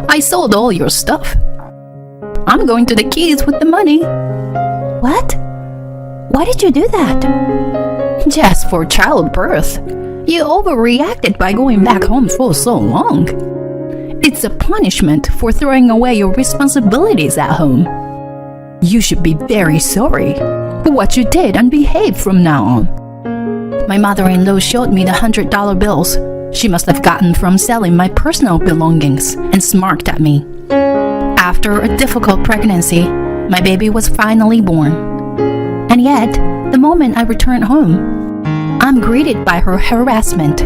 I sold all your stuff. I'm going to the Keys with the money. What? Why did you do that? Just for childbirth. You overreacted by going back home for so long. It's a punishment for throwing away your responsibilities at home. You should be very sorry for what you did and behave from now on. My mother-in-law showed me the $100 bills she must have gotten from selling my personal belongings and smirked at me. After a difficult pregnancy, my baby was finally born. And yet, the moment I returned home, I'm greeted by her harassment.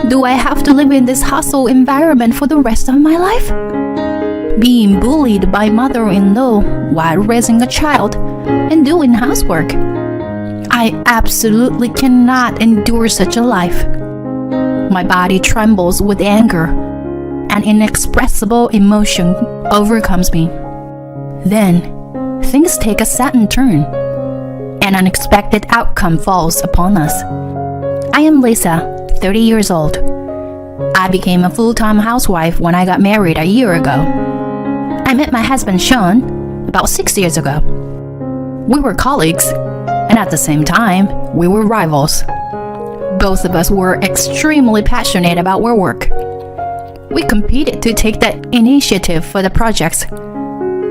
Do I have to live in this hostile environment for the rest of my life? Being bullied by mother-in-law while raising a child and doing housework. I absolutely cannot endure such a life. My body trembles with anger. An inexpressible emotion overcomes me. Then, things take a sudden turn. An unexpected outcome falls upon us. I am Lisa, 30 years old. I became a full-time housewife when I got married a year ago. I met my husband Sean about 6 years ago. We were colleagues, and at the same time, we were rivals. Both of us were extremely passionate about our work. We competed to take the initiative for the projects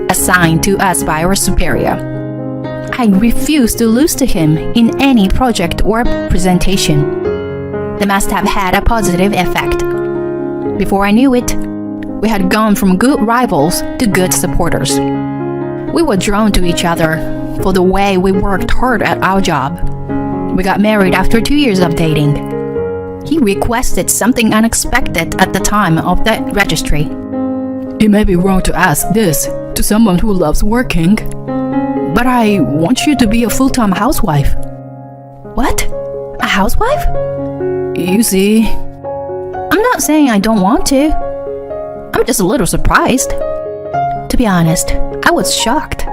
assigned to us by our superior. I refused to lose to him in any project or presentation. They must have had a positive effect. Before I knew it, we had gone from good rivals to good supporters. We were drawn to each other for the way we worked hard at our job. We got married after 2 years of dating. He requested something unexpected at the time of the registry. It may be wrong to ask this to someone who loves working, but I want you to be a full-time housewife. What? A housewife? You see, I'm not saying I don't want to. I'm just a little surprised. To be honest, I was shocked.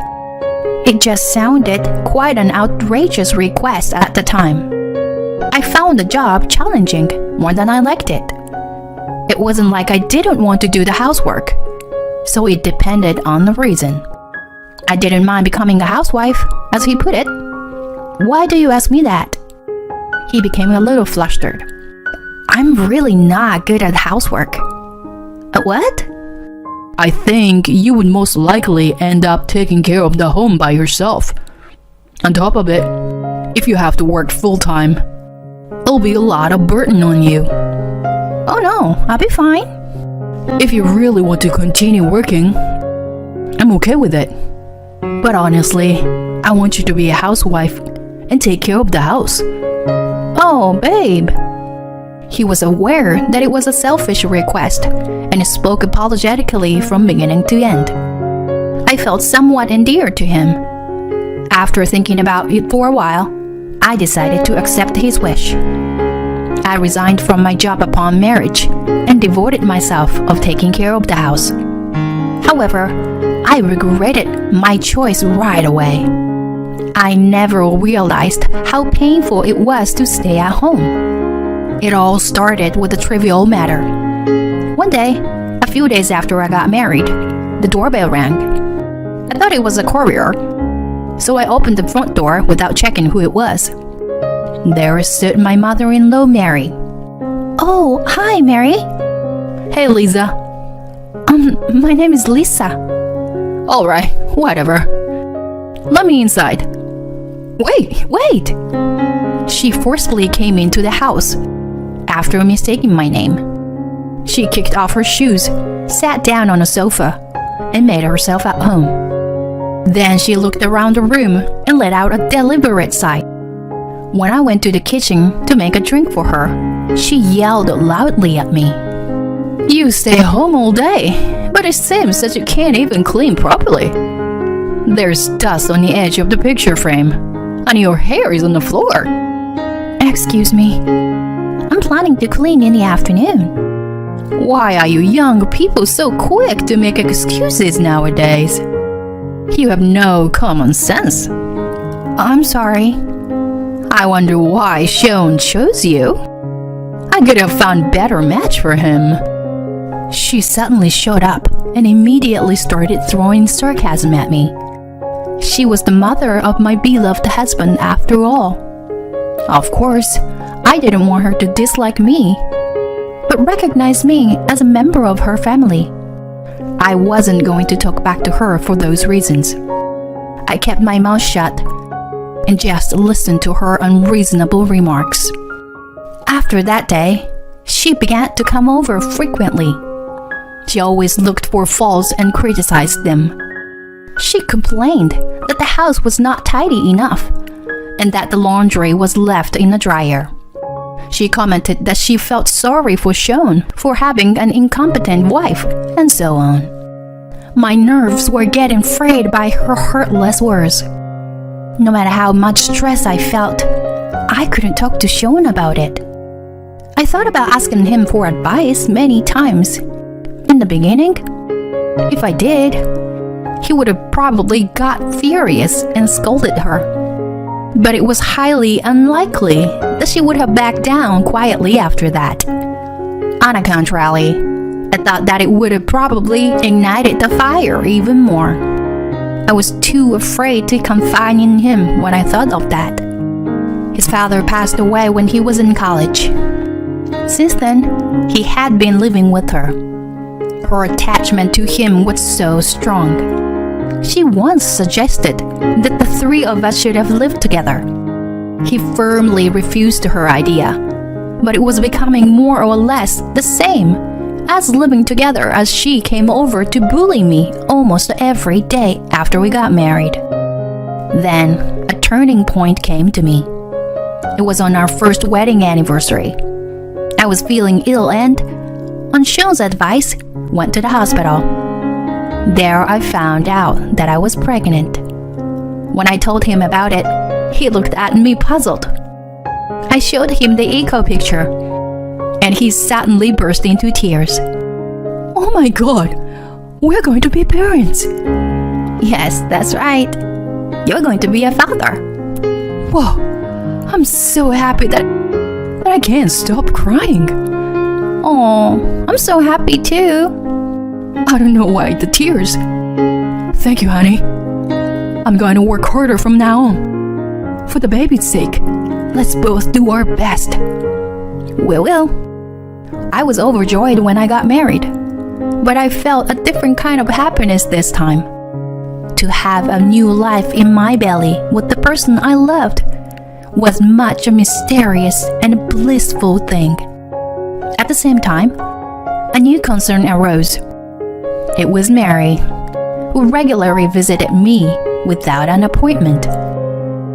It just sounded quite an outrageous request at the time. I found the job challenging more than I liked it. It wasn't like I didn't want to do the housework, so it depended on the reason. I didn't mind becoming a housewife, as he put it. Why do you ask me that? He became a little flustered. I'm really not good at housework. What? I think you would most likely end up taking care of the home by yourself. On top of it, if you have to work full-time, it'll be a lot of burden on you. Oh no, I'll be fine. If you really want to continue working, I'm okay with it. But honestly, I want you to be a housewife and take care of the house. Oh, babe. He was aware that it was a selfish request and spoke apologetically from beginning to end. I felt somewhat endeared to him. After thinking about it for a while, I decided to accept his wish. I resigned from my job upon marriage and devoted myself of taking care of the house. However, I regretted my choice right away. I never realized how painful it was to stay at home. It all started with a trivial matter. One day, a few days after I got married, the doorbell rang. I thought it was a courier, so I opened the front door without checking who it was. There stood my mother-in-law, Mary. Oh, hi, Mary. Hey, Lisa. My name is Lisa. All right, whatever. Let me inside. Wait! She forcefully came into the house after mistaking my name. She kicked off her shoes, sat down on a sofa, and made herself at home. Then she looked around the room and let out a deliberate sigh. When I went to the kitchen to make a drink for her, she yelled loudly at me. You stay home all day, but it seems that you can't even clean properly. There's dust on the edge of the picture frame, and your hair is on the floor. Excuse me. I'm planning to clean in the afternoon. Why are you young people so quick to make excuses nowadays? You have no common sense. I'm sorry. I wonder why Sean chose you. I could have found a better match for him. She suddenly showed up and immediately started throwing sarcasm at me. She was the mother of my beloved husband after all. Of course, I didn't want her to dislike me, but recognize me as a member of her family. I wasn't going to talk back to her for those reasons. I kept my mouth shut and just listened to her unreasonable remarks. After that day, she began to come over frequently. She always looked for faults and criticized them. She complained that the house was not tidy enough and that the laundry was left in the dryer. She commented that she felt sorry for Sean for having an incompetent wife, and so on. My nerves were getting frayed by her heartless words. No matter how much stress I felt, I couldn't talk to Sean about it. I thought about asking him for advice many times. In the beginning, if I did, he would have probably got furious and scolded her. But it was highly unlikely that she would have backed down quietly after that. On the contrary, I thought that it would have probably ignited the fire even more. I was too afraid to confide in him when I thought of that. His father passed away when he was in college. Since then, he had been living with her. Her attachment to him was so strong. She once suggested that the three of us should have lived together. He firmly refused her idea, but it was becoming more or less the same as living together as she came over to bully me almost every day after we got married. Then, a turning point came to me. It was on our first wedding anniversary. I was feeling ill and, on Sean's advice, went to the hospital. There I found out that I was pregnant. When I told him about it, he looked at me puzzled. I showed him the echo picture, and he suddenly burst into tears. Oh my God, we're going to be parents. Yes, that's right. You're going to be a father. Whoa, I'm so happy that I can't stop crying. Oh, I'm so happy too. I don't know why the tears. Thank you, honey. I'm going to work harder from now on. For the baby's sake, let's both do our best. We will. I was overjoyed when I got married, but I felt a different kind of happiness this time. To have a new life in my belly with the person I loved was much a mysterious and blissful thing. At the same time, a new concern arose. It was Mary, who regularly visited me without an appointment.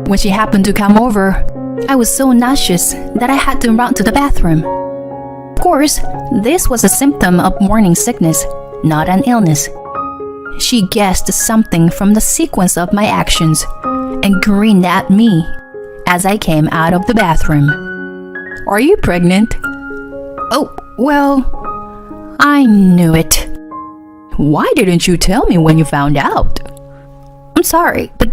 When she happened to come over, I was so nauseous that I had to run to the bathroom. Of course, this was a symptom of morning sickness, not an illness. She guessed something from the sequence of my actions and grinned at me as I came out of the bathroom. Are you pregnant? Oh, well, I knew it. Why didn't you tell me when you found out? I'm sorry, but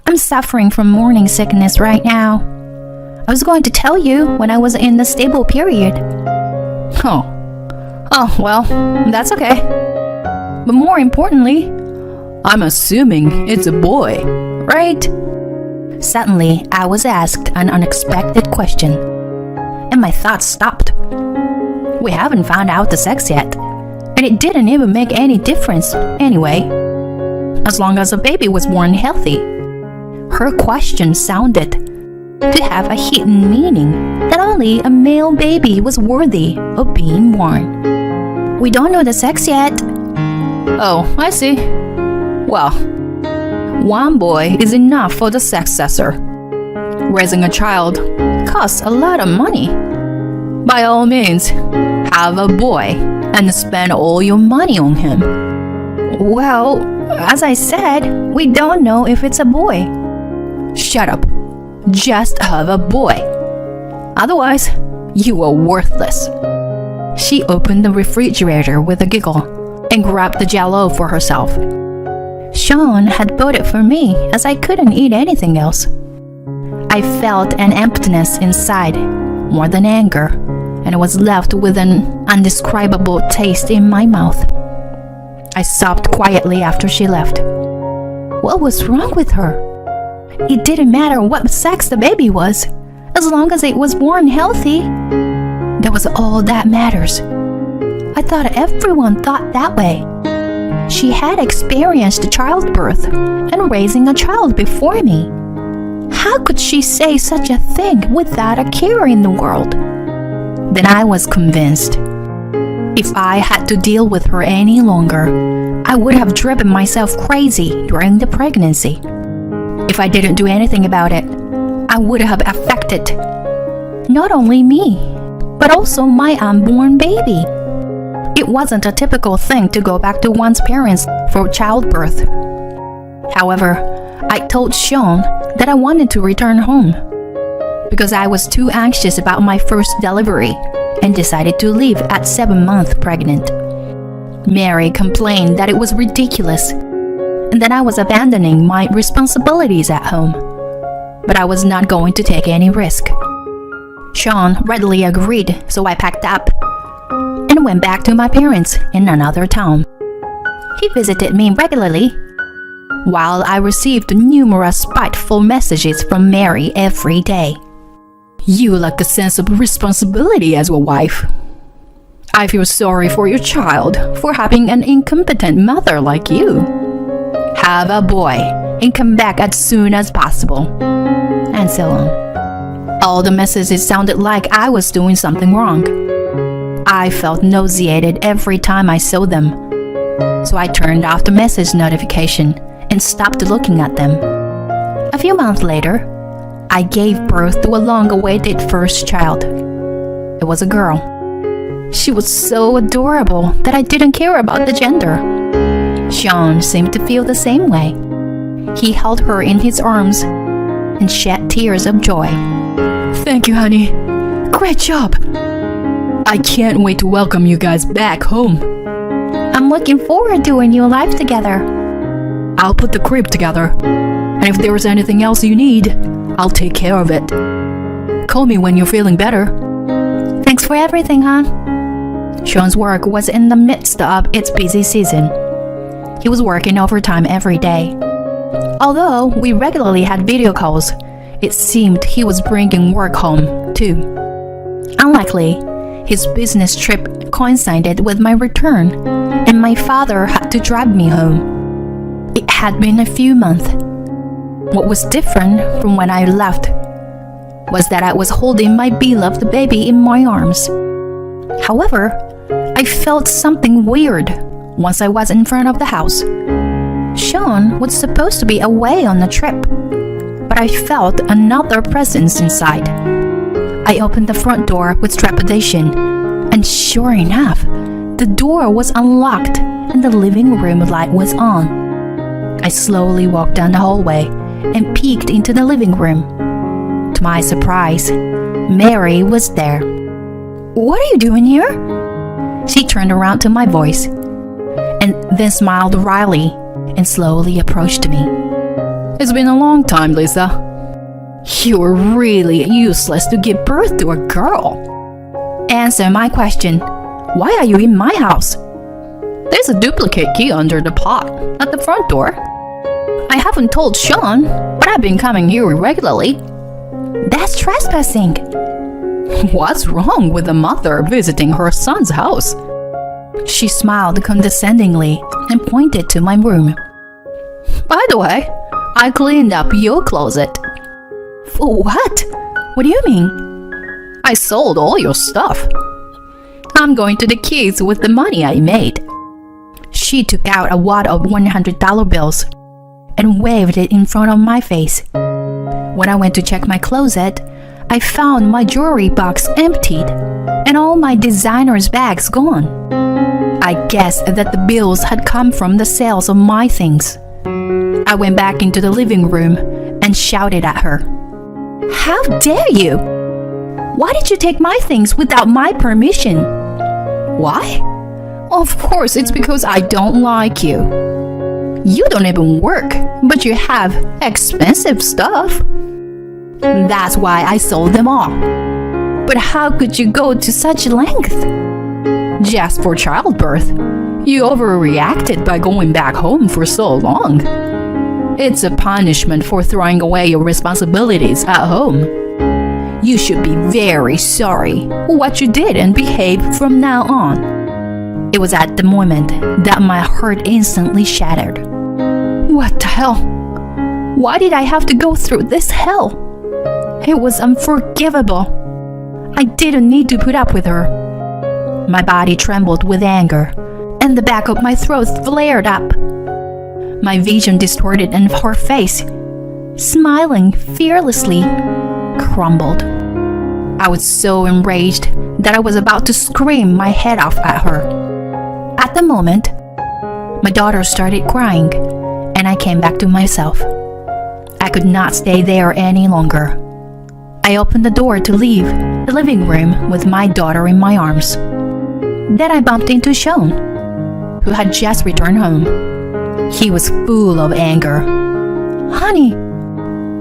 I'm suffering from morning sickness right now. I was going to tell you when I was in the stable period. Oh, well, that's okay. But more importantly, I'm assuming it's a boy, right? Suddenly, I was asked an unexpected question, and my thoughts stopped. We haven't found out the sex yet, and it didn't even make any difference anyway, as long as the baby was born healthy. Her question sounded to have a hidden meaning that only a male baby was worthy of being born. We don't know the sex yet. Oh, I see. Well, one boy is enough for the successor. Raising a child costs a lot of money. By all means, have a boy and spend all your money on him. Well, as I said, we don't know if it's a boy. Shut up. Just have a boy. Otherwise, you are worthless. She opened the refrigerator with a giggle and grabbed the Jell-O for herself. Sean had bought it for me as I couldn't eat anything else. I felt an emptiness inside, more than anger, and I was left with an undescribable taste in my mouth. I sobbed quietly after she left. What was wrong with her? It didn't matter what sex the baby was, as long as it was born healthy. That was all that matters. I thought everyone thought that way. She had experienced childbirth and raising a child before me. How could she say such a thing without a care in the world? Then I was convinced. If I had to deal with her any longer, I would have driven myself crazy during the pregnancy. If I didn't do anything about it, I would have affected not only me, but also my unborn baby. It wasn't a typical thing to go back to one's parents for childbirth. However, I told Sean that I wanted to return home because I was too anxious about my first delivery and decided to leave at 7 months pregnant. Mary complained that it was ridiculous and that I was abandoning my responsibilities at home, but I was not going to take any risk. Sean readily agreed, so I packed up and went back to my parents in another town. He visited me regularly, while I received numerous spiteful messages from Mary every day. You lack a sense of responsibility as a wife. I feel sorry for your child for having an incompetent mother like you. Have a boy and come back as soon as possible. And so on. All the messages sounded like I was doing something wrong. I felt nauseated every time I saw them, so I turned off the message notification and stopped looking at them. A few months later, I gave birth to a long-awaited first child. It was a girl. She was so adorable that I didn't care about the gender. Sean seemed to feel the same way. He held her in his arms and shed tears of joy. Thank you, honey. Great job. I can't wait to welcome you guys back home. I'm looking forward to a new life together. I'll put the crib together, and if there's anything else you need, I'll take care of it. Call me when you're feeling better. Thanks for everything, hon. Sean's work was in the midst of its busy season. He was working overtime every day. Although we regularly had video calls, it seemed he was bringing work home, too. Unlikely, his business trip coincided with my return, and my father had to drive me home. It had been a few months. What was different from when I left was that I was holding my beloved baby in my arms. However, I felt something weird once I was in front of the house. Sean was supposed to be away on the trip, but I felt another presence inside. I opened the front door with trepidation, and sure enough, the door was unlocked and the living room light was on. I slowly walked down the hallway and peeked into the living room. To my surprise, Mary was there. "What are you doing here?" She turned around to my voice, and then smiled wryly and slowly approached me. It's been a long time, Lisa. You're really useless to give birth to a girl. Answer my question. Why are you in my house? There's a duplicate key under the pot at the front door. I haven't told Sean, but I've been coming here regularly. That's trespassing. What's wrong with a mother visiting her son's house? She smiled condescendingly and pointed to my room. By the way, I cleaned up your closet. For what? What do you mean? I sold all your stuff. I'm going to the kids with the money I made. She took out a wad of $100 bills and waved it in front of my face. When I went to check my closet, I found my jewelry box emptied and all my designer's bags gone. I guessed that the bills had come from the sales of my things. I went back into the living room and shouted at her. How dare you? Why did you take my things without my permission? Why? Of course, it's because I don't like you. You don't even work, but you have expensive stuff. That's why I sold them all. But how could you go to such length? Just for childbirth. You overreacted by going back home for so long. It's a punishment for throwing away your responsibilities at home. You should be very sorry for what you did and behave from now on. It was at the moment that my heart instantly shattered. What the hell? Why did I have to go through this hell? It was unforgivable. I didn't need to put up with her. My body trembled with anger, and the back of my throat flared up. My vision distorted, and her face, smiling fearlessly, crumbled. I was so enraged that I was about to scream my head off at her. At the moment, my daughter started crying, and I came back to myself. I could not stay there any longer. I opened the door to leave the living room with my daughter in my arms. Then I bumped into Sean, who had just returned home. He was full of anger. Honey,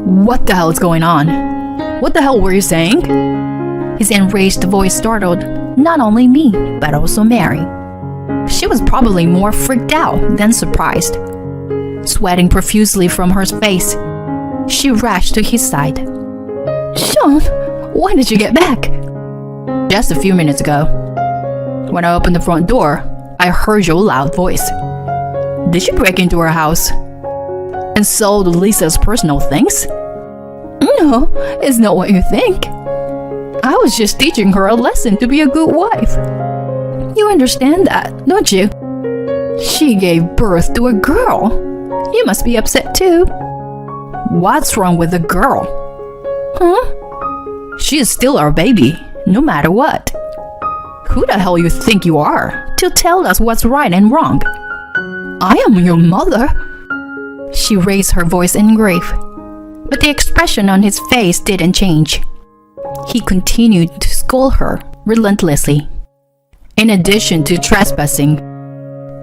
what the hell is going on? What the hell were you saying? His enraged voice startled not only me, but also Mary. She was probably more freaked out than surprised. Sweating profusely from her face, she rushed to his side. Sean, when did you get back? Just a few minutes ago. When I opened the front door, I heard your loud voice. Did you break into her house and sold Lisa's personal things? No, it's not what you think. I was just teaching her a lesson to be a good wife. You understand that, don't you? She gave birth to a girl. You must be upset too. What's wrong with the girl? Huh? She is still our baby, no matter what. Who the hell you think you are to tell us what's right and wrong? I am your mother. She raised her voice in grief, but the expression on his face didn't change. He continued to scold her relentlessly. In addition to trespassing,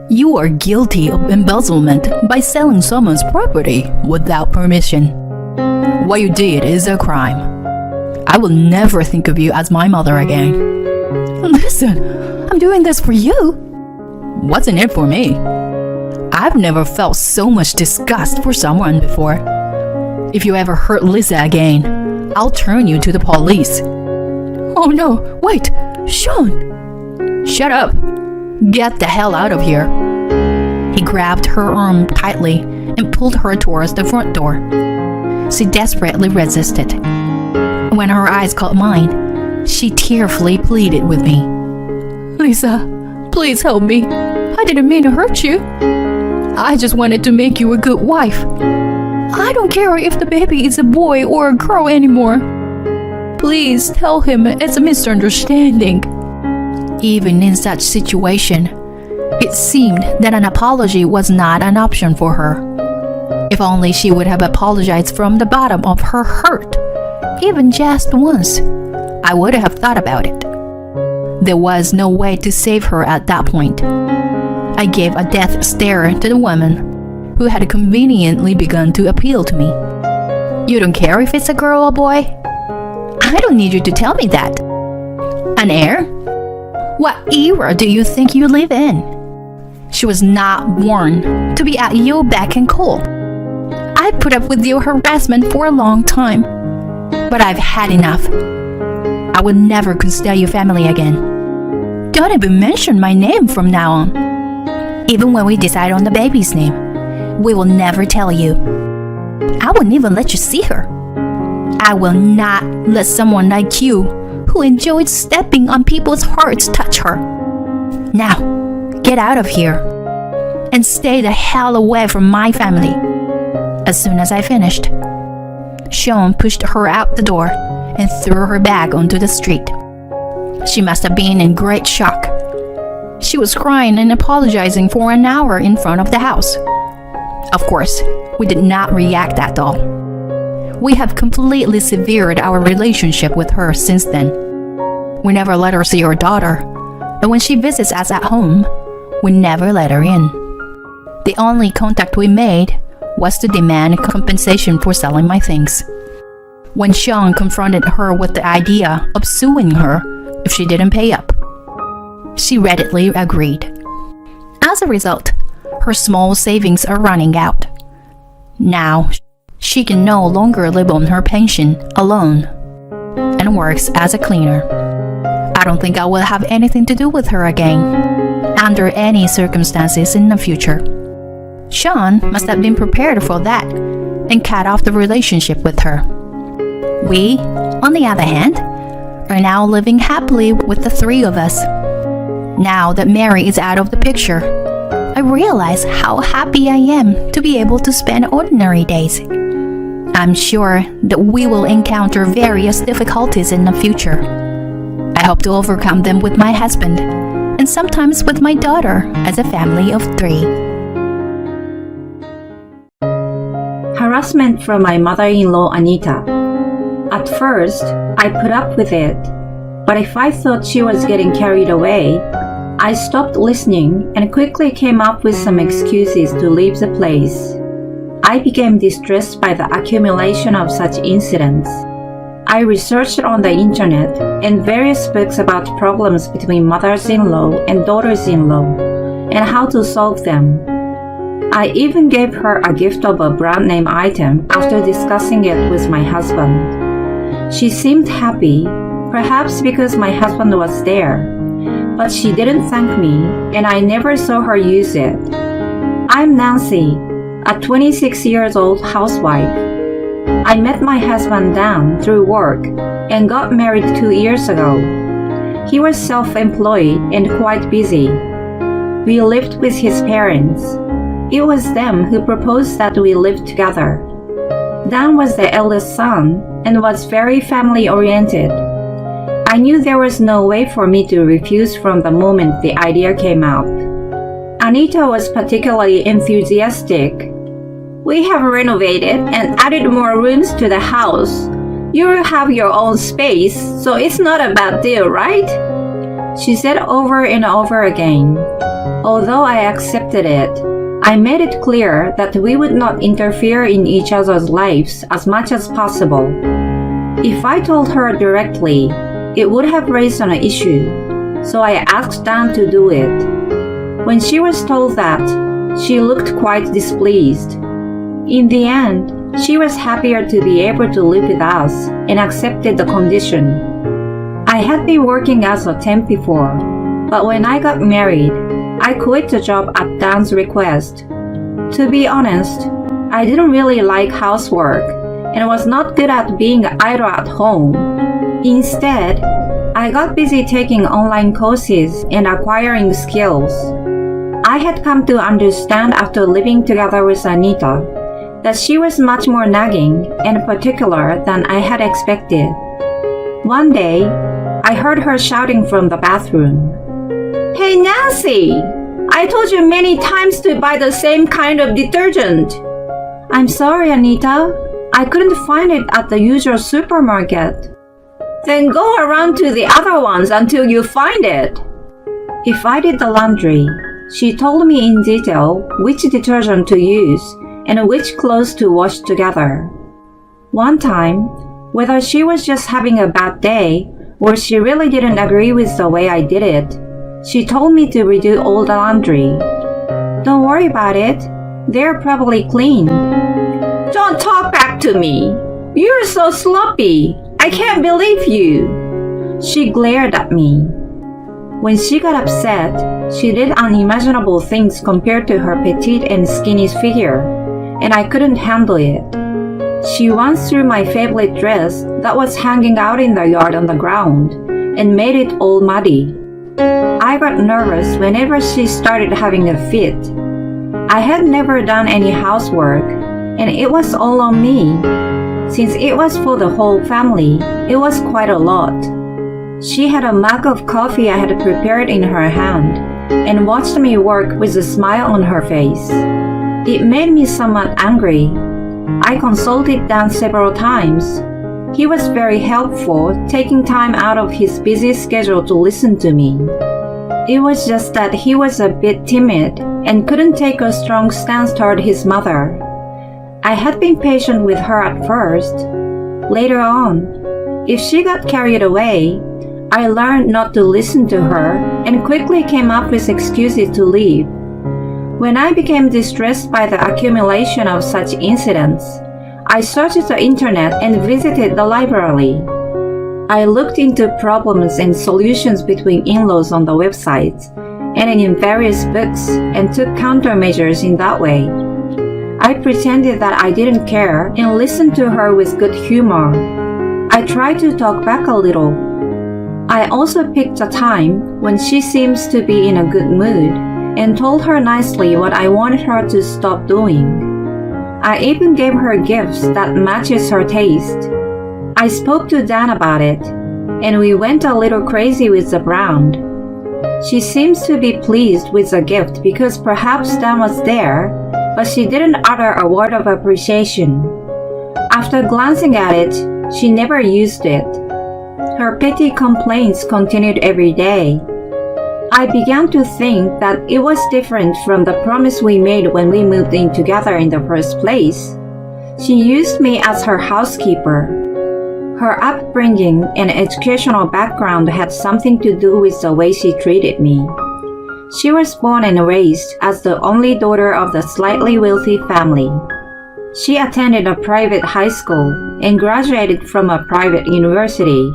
you are guilty of embezzlement by selling someone's property without permission. What you did is a crime. I will never think of you as my mother again. Listen, I'm doing this for you. What's in it for me? I've never felt so much disgust for someone before. If you ever hurt Lisa again, I'll turn you to the police. Oh no, wait, Sean! Shut up! Get the hell out of here! He grabbed her arm tightly and pulled her towards the front door. She desperately resisted. When her eyes caught mine, she tearfully pleaded with me. Lisa, please help me. I didn't mean to hurt you. I just wanted to make you a good wife. I don't care if the baby is a boy or a girl anymore. Please tell him it's a misunderstanding. Even in such situation, it seemed that an apology was not an option for her. If only she would have apologized from the bottom of her heart, even just once, I would have thought about it. There was no way to save her at that point. I gave a death stare to the woman who had conveniently begun to appeal to me. You don't care if it's a girl or boy? I don't need you to tell me that. An heir? What era do you think you live in? She was not born to be at your beck and call. I put up with your harassment for a long time, but I've had enough. I will never consider your family again. Don't even mention my name from now on. Even when we decide on the baby's name, we will never tell you. I won't even let you see her. I will not let someone like you, who enjoys stepping on people's hearts, touch her. Now, get out of here and stay the hell away from my family. As soon as I finished, Sean pushed her out the door and threw her bag onto the street. She must have been in great shock. She was crying and apologizing for an hour in front of the house. Of course, we did not react at all. We have completely severed our relationship with her since then. We never let her see her daughter, and when she visits us at home, we never let her in. The only contact we made was to demand compensation for selling my things. when Sean confronted her with the idea of suing her if she didn't pay up. She readily agreed. As a result, her small savings are running out. Now, she can no longer live on her pension alone and works as a cleaner. I don't think I will have anything to do with her again, under any circumstances in the future. Sean must have been prepared for that and cut off the relationship with her. We, on the other hand, are now living happily with the three of us. Now that Mary is out of the picture, I realize how happy I am to be able to spend ordinary days. I'm sure that we will encounter various difficulties in the future. I hope to overcome them with my husband and sometimes with my daughter as a family of 3. Harassment from my mother-in-law Anita. At first, I put up with it, but if I thought she was getting carried away, I stopped listening and quickly came up with some excuses to leave the place. I became distressed by the accumulation of such incidents. I researched on the internet and various books about problems between mothers-in-law and daughters-in-law and how to solve them. I even gave her a gift of a brand name item after discussing it with my husband. She seemed happy, perhaps because my husband was there, but she didn't thank me and I never saw her use it. I'm Nancy, a 26-year-old housewife. I met my husband Dan through work and got married 2 years ago. He was self-employed and quite busy. We lived with his parents. It was them who proposed that we live together. Dan was the eldest son and was very family-oriented. I knew there was no way for me to refuse from the moment the idea came up. Anita was particularly enthusiastic. We have renovated and added more rooms to the house. You will have your own space, so it's not a bad deal, right? She said over and over again. Although I accepted it, I made it clear that we would not interfere in each other's lives as much as possible. If I told her directly, it would have raised an issue, so I asked Dan to do it. When she was told that, she looked quite displeased. In the end, she was happier to be able to live with us and accepted the condition. I had been working as a temp before, but when I got married, I quit the job at Dan's request. To be honest, I didn't really like housework and was not good at being idle at home. Instead, I got busy taking online courses and acquiring skills. I had come to understand after living together with Anita that she was much more nagging and particular than I had expected. One day, I heard her shouting from the bathroom, "Hey Nancy, I told you many times to buy the same kind of detergent." "I'm sorry, Anita. I couldn't find it at the usual supermarket." "Then go around to the other ones until you find it." If I did the laundry, she told me in detail which detergent to use and which clothes to wash together. One time, whether she was just having a bad day or she really didn't agree with the way I did it, she told me to redo all the laundry. "Don't worry about it. They're probably clean." "Don't talk back to me. You're so sloppy. I can't believe you." She glared at me. When she got upset, she did unimaginable things compared to her petite and skinny figure, and I couldn't handle it. She once threw my favorite dress that was hanging out in the yard on the ground and made it all muddy. I got nervous whenever she started having a fit. I had never done any housework, and it was all on me. Since it was for the whole family, it was quite a lot. She had a mug of coffee I had prepared in her hand and watched me work with a smile on her face. It made me somewhat angry. I consulted Dan several times. He was very helpful, taking time out of his busy schedule to listen to me. It was just that he was a bit timid and couldn't take a strong stance toward his mother. I had been patient with her at first, Later on, if she got carried away, I learned not to listen to her and quickly came up with excuses to leave. When I became distressed by the accumulation of such incidents, I searched the internet and visited the library. I looked into problems and solutions between in-laws on the websites and in various books and took countermeasures in that way. I pretended that I didn't care and listened to her with good humor. I tried to talk back a little. I also picked a time when she seems to be in a good mood and told her nicely what I wanted her to stop doing. I even gave her gifts that matches her taste. I spoke to Dan about it, and we went a little crazy with the brand. She seems to be pleased with the gift because perhaps Dan was there, but she didn't utter a word of appreciation. After glancing at it, she never used it. Her petty complaints continued every day. I began to think that it was different from the promise we made when we moved in together in the first place. She used me as her housekeeper. Her upbringing and educational background had something to do with the way she treated me. She was born and raised as the only daughter of the slightly wealthy family. She attended a private high school and graduated from a private university.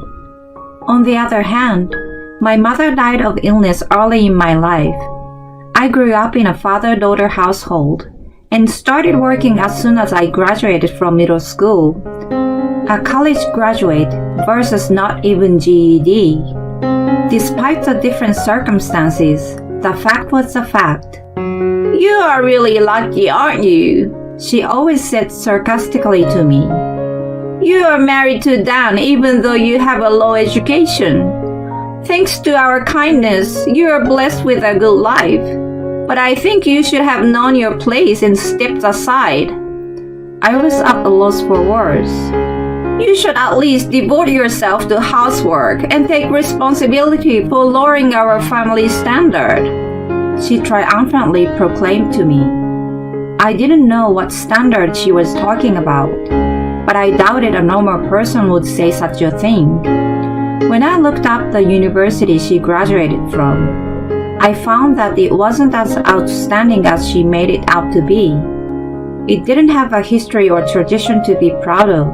On the other hand, my mother died of illness early in my life. I grew up in a father-daughter household and started working as soon as I graduated from middle school. A college graduate versus not even GED. Despite the different circumstances, the fact was the fact. "You are really lucky, aren't you?" she always said sarcastically to me. "You are married to Dan even though you have a low education. Thanks to our kindness, you are blessed with a good life. But I think you should have known your place and stepped aside." I was at a loss for words. "You should at least devote yourself to housework and take responsibility for lowering our family standard," she triumphantly proclaimed to me. I didn't know what standard she was talking about, but I doubted a normal person would say such a thing. When I looked up the university she graduated from, I found that it wasn't as outstanding as she made it out to be. It didn't have a history or tradition to be proud of,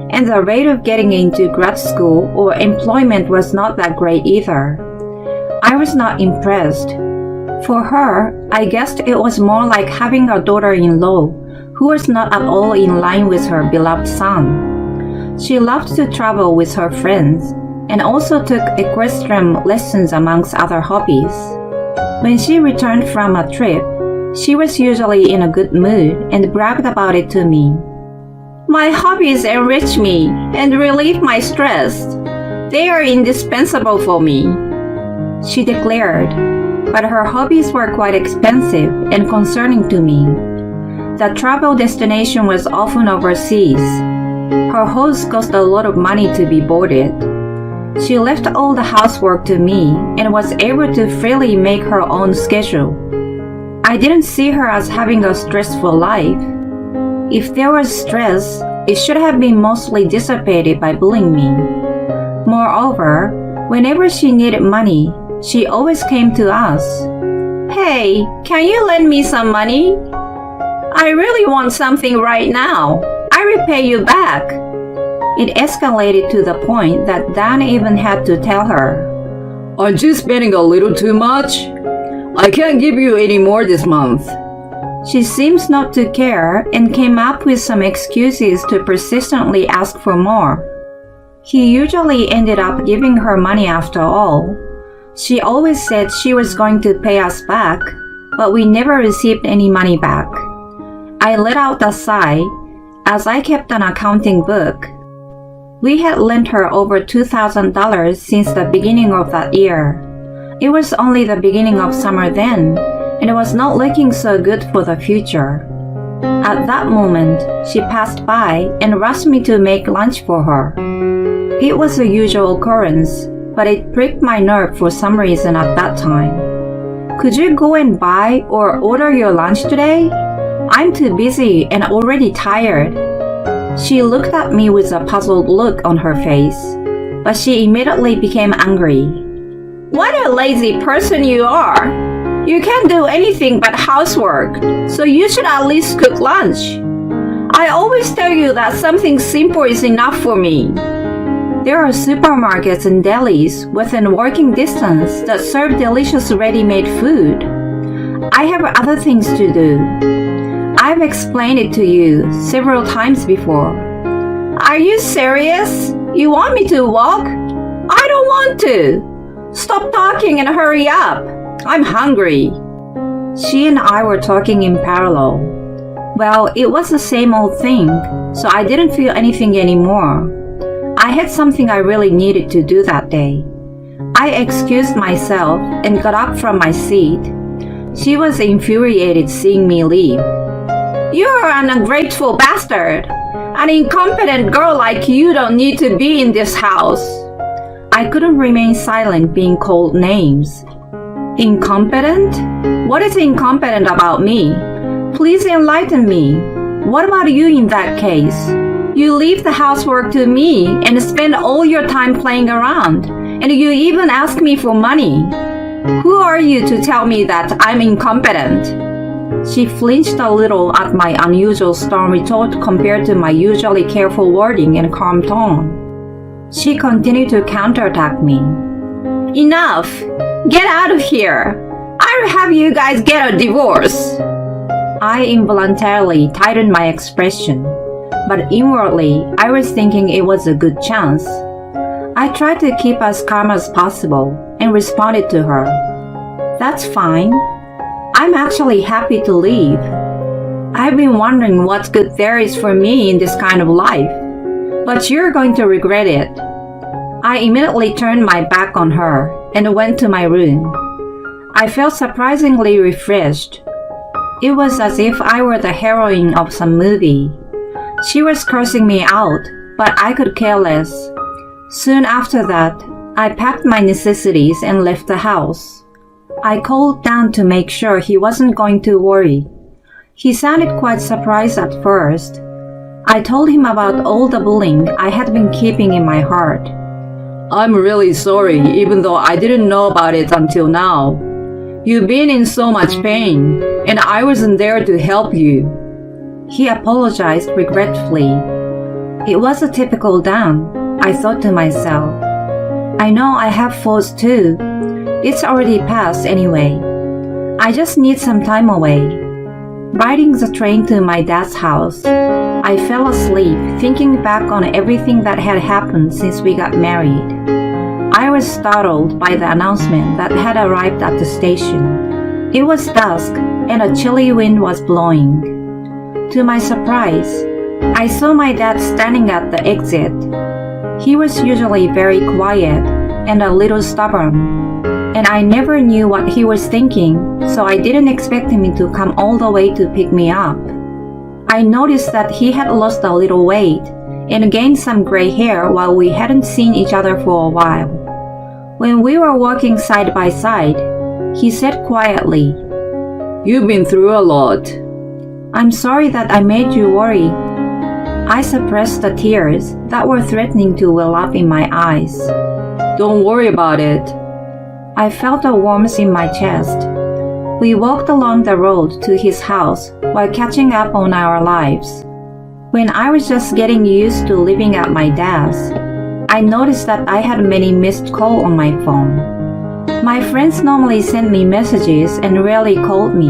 and the rate of getting into grad school or employment was not that great either. I was not impressed. For her, I guessed it was more like having a daughter-in-law who was not at all in line with her beloved son. She loved to travel with her friends and also took equestrian lessons amongst other hobbies. When she returned from a trip, she was usually in a good mood and bragged about it to me. "My hobbies enrich me and relieve my stress. They are indispensable for me," she declared, but her hobbies were quite expensive and concerning to me. The travel destination was often overseas. Her host cost a lot of money to be boarded. She left all the housework to me and was able to freely make her own schedule. I didn't see her as having a stressful life. If there was stress, it should have been mostly dissipated by bullying me. Moreover, whenever she needed money, she always came to us. "Hey, can you lend me some money? I really want something right now. I repay you back." It escalated to the point that Dan even had to tell her, "Aren't you spending a little too much? I can't give you any more this month." She seems not to care and came up with some excuses to persistently ask for more. He usually ended up giving her money after all. She always said she was going to pay us back, but we never received any money back. I let out a sigh as I kept an accounting book. We had lent her over $2,000 since the beginning of that year. It was only the beginning of summer then, and it was not looking so good for the future. At that moment, she passed by and rushed me to make lunch for her. It was a usual occurrence, but it pricked my nerve for some reason at that time. "Could you go and buy or order your lunch today? I'm too busy and already tired." She looked at me with a puzzled look on her face, but she immediately became angry. What a lazy person you are! You can't do anything but housework, so you should at least cook lunch. I always tell you that something simple is enough for me. There are supermarkets and delis within walking distance that serve delicious ready-made food. I have other things to do. I've explained it to you several times before. Are you serious? You want me to walk? I don't want to. Stop talking and hurry up. I'm hungry. She and I were talking in parallel. Well, it was the same old thing, so I didn't feel anything anymore. I had something I really needed to do that day. I excused myself and got up from my seat. She was infuriated seeing me leave. You're an ungrateful bastard. An incompetent girl like you don't need to be in this house. I couldn't remain silent being called names. Incompetent? What is incompetent about me? Please enlighten me. What about you in that case? You leave the housework to me and spend all your time playing around, and you even ask me for money. Who are you to tell me that I'm incompetent? She flinched a little at my unusual stern retort compared to my usually careful wording and calm tone. She continued to counterattack me. Enough! Get out of here! I'll have you guys get a divorce! I involuntarily tightened my expression, but inwardly I was thinking it was a good chance. I tried to keep as calm as possible and responded to her. That's fine. I'm actually happy to leave. I've been wondering what good there is for me in this kind of life, but you're going to regret it. I immediately turned my back on her and went to my room. I felt surprisingly refreshed. It was as if I were the heroine of some movie. She was cursing me out, but I could care less. Soon after that, I packed my necessities and left the house. I called Dan to make sure he wasn't going to worry. He sounded quite surprised at first. I told him about all the bullying I had been keeping in my heart. I'm really sorry, even though I didn't know about it until now. You've been in so much pain, and I wasn't there to help you. He apologized regretfully. It was a typical Dan, I thought to myself. I know I have faults too. It's already past anyway. I just need some time away. Riding the train to my dad's house, I fell asleep thinking back on everything that had happened since we got married. I was startled by the announcement that had arrived at the station. It was dusk and a chilly wind was blowing. To my surprise, I saw my dad standing at the exit. He was usually very quiet and a little stubborn, and I never knew what he was thinking, so I didn't expect him to come all the way to pick me up. I noticed that he had lost a little weight and gained some gray hair while we hadn't seen each other for a while. When we were walking side by side, he said quietly, "You've been through a lot. I'm sorry that I made you worry." I suppressed the tears that were threatening to well up in my eyes. "Don't worry about it." I felt a warmth in my chest. We walked along the road to his house while catching up on our lives. When I was just getting used to living at my dad's, I noticed that I had many missed calls on my phone. My friends normally sent me messages and rarely called me.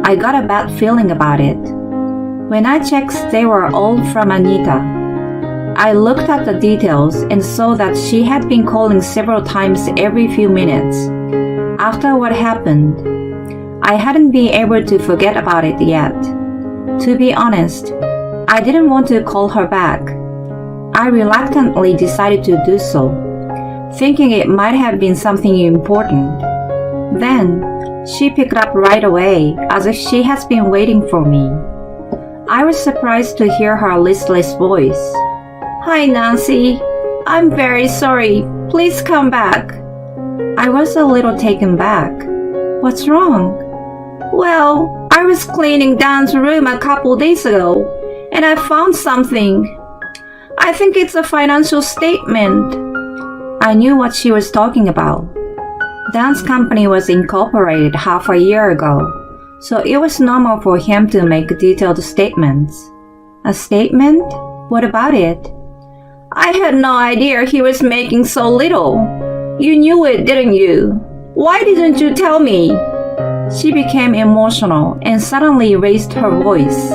I got a bad feeling about it. When I checked, they were all from Anita. I looked at the details and saw that she had been calling several times every few minutes. After what happened, I hadn't been able to forget about it yet. To be honest, I didn't want to call her back. I reluctantly decided to do so, thinking it might have been something important. Then, she picked up right away as if she has been waiting for me. I was surprised to hear her listless voice. "Hi, Nancy. I'm very sorry. Please come back." I was a little taken back. "What's wrong?" "Well, I was cleaning Dan's room a couple days ago, and I found something. I think it's a financial statement. I knew what she was talking about. Dan's company was incorporated half a year ago, so it was normal for him to make detailed statements. A statement? What about it? I had no idea he was making so little. You knew it, didn't you? Why didn't you tell me? She became emotional and suddenly raised her voice.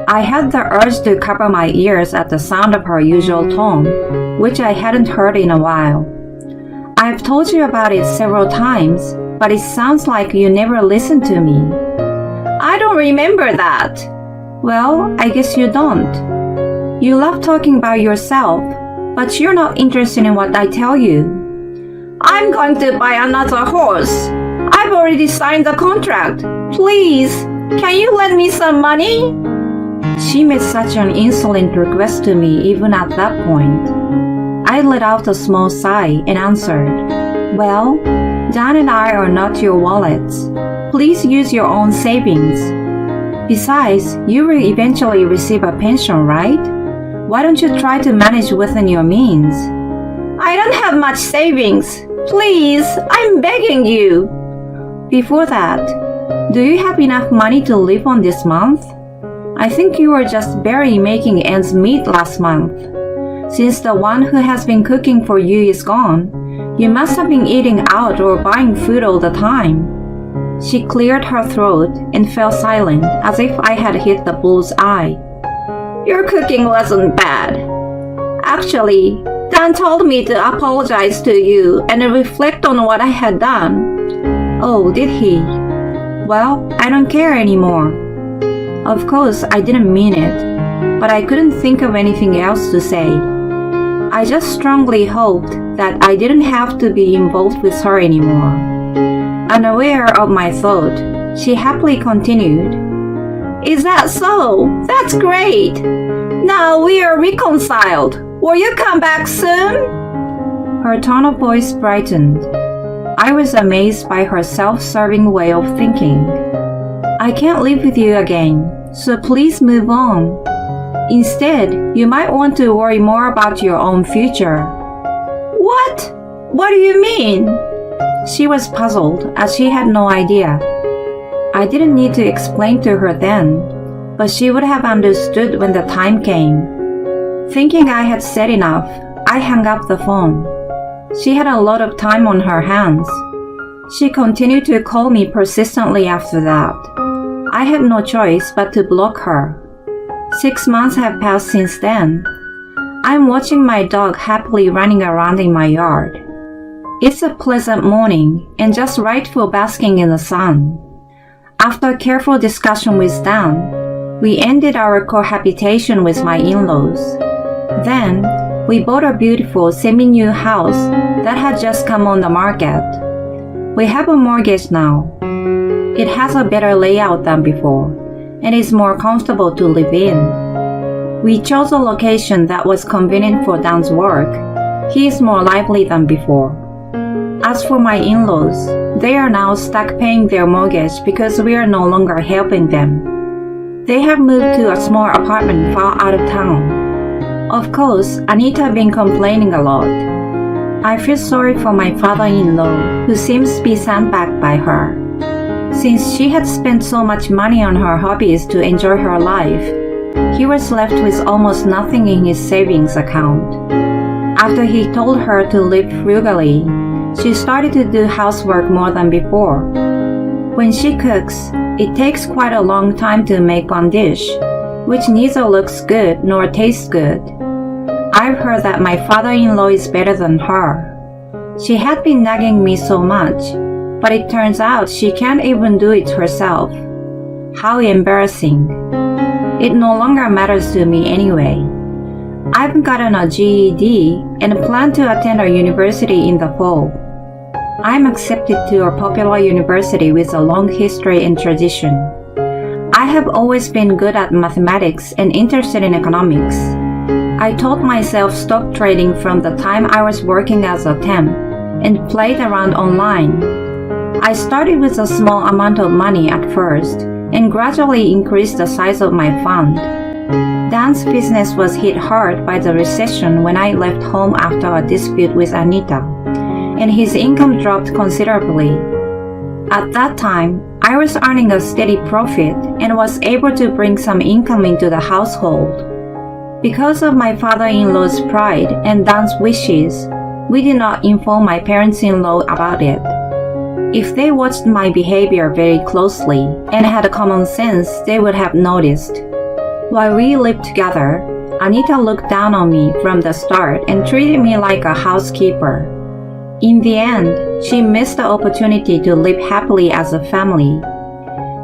I had the urge to cover my ears at the sound of her usual tone, which I hadn't heard in a while. I've told you about it several times, but it sounds like you never listened to me. I don't remember that. Well, I guess you don't. You love talking about yourself, but you're not interested in what I tell you. I'm going to buy another horse. I've already signed the contract. Please, can you lend me some money? She made such an insolent request to me even at that point. I let out a small sigh and answered, Well, Dan and I are not your wallets. Please use your own savings. Besides, you will eventually receive a pension, right? Why don't you try to manage within your means? I don't have much savings. Please, I'm begging you. Before that, do you have enough money to live on this month? I think you were just barely making ends meet last month. Since the one who has been cooking for you is gone, you must have been eating out or buying food all the time. She cleared her throat and fell silent as if I had hit the bull's eye. Your cooking wasn't bad. Actually, Dan told me to apologize to you and reflect on what I had done. Oh, did he? Well, I don't care anymore. Of course, I didn't mean it, but I couldn't think of anything else to say. I just strongly hoped that I didn't have to be involved with her anymore. Unaware of my thought, she happily continued, Is that so? That's great! Now we are reconciled. Will you come back soon? Her tone of voice brightened. I was amazed by her self-serving way of thinking. I can't live with you again, so please move on. Instead, you might want to worry more about your own future. What? What do you mean? She was puzzled as she had no idea. I didn't need to explain to her then, but she would have understood when the time came. Thinking I had said enough, I hung up the phone. She had a lot of time on her hands. She continued to call me persistently after that. I had no choice but to block her. 6 months have passed since then. I'm watching my dog happily running around in my yard. It's a pleasant morning and just right for basking in the sun. After a careful discussion with Dan, we ended our cohabitation with my in-laws. Then, we bought a beautiful semi-new house that had just come on the market. We have a mortgage now. It has a better layout than before, and is more comfortable to live in. We chose a location that was convenient for Dan's work. He is more lively than before. As for my in-laws, they are now stuck paying their mortgage because we are no longer helping them. They have moved to a small apartment far out of town. Of course, Anita been complaining a lot. I feel sorry for my father-in-law, who seems to be sandbagged by her. Since she had spent so much money on her hobbies to enjoy her life, he was left with almost nothing in his savings account. After he told her to live frugally, she started to do housework more than before. When she cooks, it takes quite a long time to make one dish, which neither looks good nor tastes good. I've heard that my father-in-law is better than her. She had been nagging me so much, but it turns out she can't even do it herself. How embarrassing. It no longer matters to me anyway. I've gotten a GED and plan to attend a university in the fall. I'm accepted to a popular university with a long history and tradition. I have always been good at mathematics and interested in economics. I taught myself stock trading from the time I was working as a temp and played around online. I started with a small amount of money at first and gradually increased the size of my fund. Dan's business was hit hard by the recession when I left home after a dispute with Anita, and his income dropped considerably. At that time, I was earning a steady profit and was able to bring some income into the household. Because of my father-in-law's pride and Dan's wishes, we did not inform my parents-in-law about it. If they watched my behavior very closely and had common sense, they would have noticed. While we lived together, Anita looked down on me from the start and treated me like a housekeeper. In the end, she missed the opportunity to live happily as a family.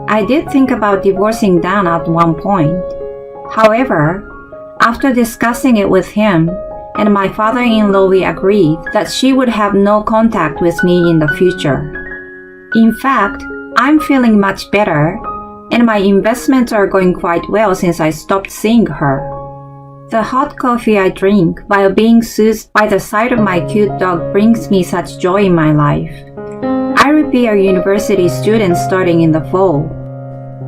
I did think about divorcing Dan at one point. However, after discussing it with him and my father-in-law, we agreed that she would have no contact with me in the future. In fact, I'm feeling much better, and my investments are going quite well since I stopped seeing her. The hot coffee I drink while being soothed by the sight of my cute dog brings me such joy in my life. I will be a university student starting in the fall.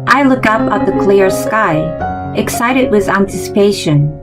I look up at the clear sky, excited with anticipation.